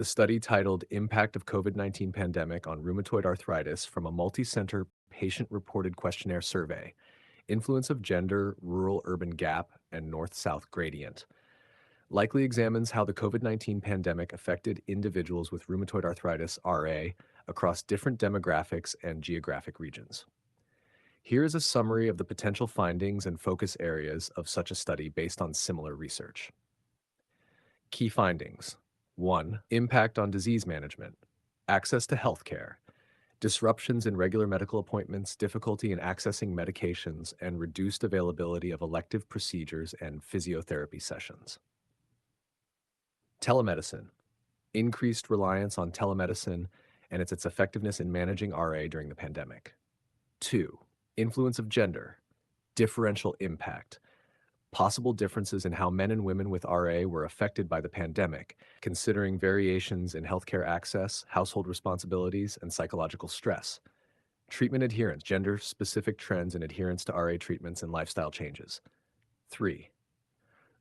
The study titled Impact of COVID-19 Pandemic on Rheumatoid Arthritis from a Multi-Center Patient-Reported Questionnaire Survey, Influence of Gender, Rural-Urban Gap, and North-South Gradient, likely examines how the COVID-19 pandemic affected individuals with rheumatoid arthritis, RA, across different demographics and geographic regions. Here is a summary of the potential findings and focus areas of such a study based on similar research. Key findings. 1. Impact on disease management, access to healthcare, disruptions in regular medical appointments, difficulty in accessing medications, and reduced availability of elective procedures and physiotherapy sessions. Telemedicine, increased reliance on telemedicine and its effectiveness in managing RA during the pandemic. 2. Influence of gender, differential impact, possible differences in how men and women with RA were affected by the pandemic, considering variations in healthcare access, household responsibilities, and psychological stress. Treatment adherence, gender-specific trends in adherence to RA treatments and lifestyle changes. 3.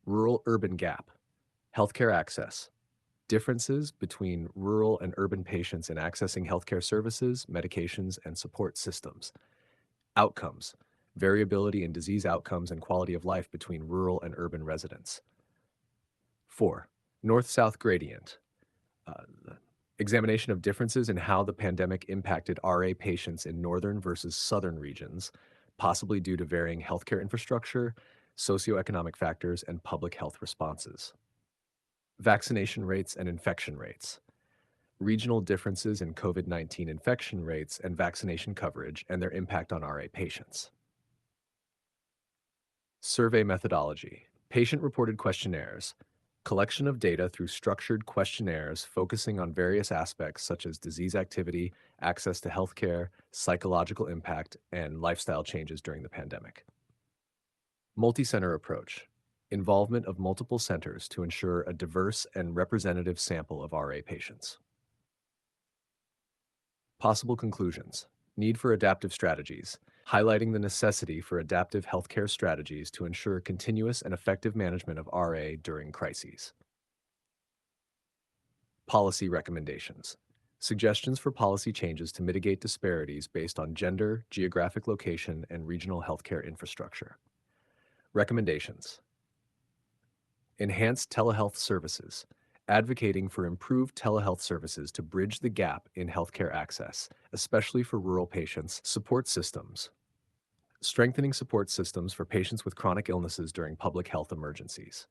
Rural-urban gap, healthcare access, differences between rural and urban patients in accessing healthcare services, medications, and support systems. Outcomes, variability in disease outcomes and quality of life between rural and urban residents. 4. North-South gradient, uh, examination of differences in how the pandemic impacted RA patients in northern versus southern regions, possibly due to varying healthcare infrastructure, socioeconomic factors, and public health responses. Vaccination rates and infection rates, regional differences in COVID-19 infection rates and vaccination coverage and their impact on RA patients. Survey methodology, patient-reported questionnaires, collection of data through structured questionnaires focusing on various aspects such as disease activity, access to healthcare, psychological impact, and lifestyle changes during the pandemic. Multi-center approach, involvement of multiple centers to ensure a diverse and representative sample of RA patients. Possible conclusions. Need for adaptive strategies, highlighting the necessity for adaptive healthcare strategies to ensure continuous and effective management of RA during crises. Policy recommendations. Suggestions for policy changes to mitigate disparities based on gender, geographic location, and regional healthcare infrastructure. Recommendations. Enhanced telehealth services, advocating for improved telehealth services to bridge the gap in healthcare access, especially for rural patients, support systems, strengthening support systems for patients with chronic illnesses during public health emergencies.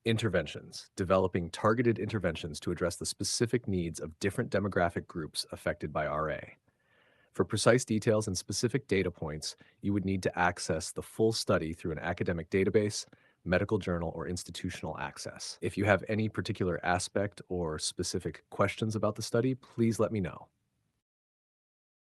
Interventions, developing targeted interventions to address the specific needs of different demographic groups affected by RA. For precise details and specific data points, you would need to access the full study through an academic database, medical journal, or institutional access. If you have any particular aspect or specific questions about the study, please let me know.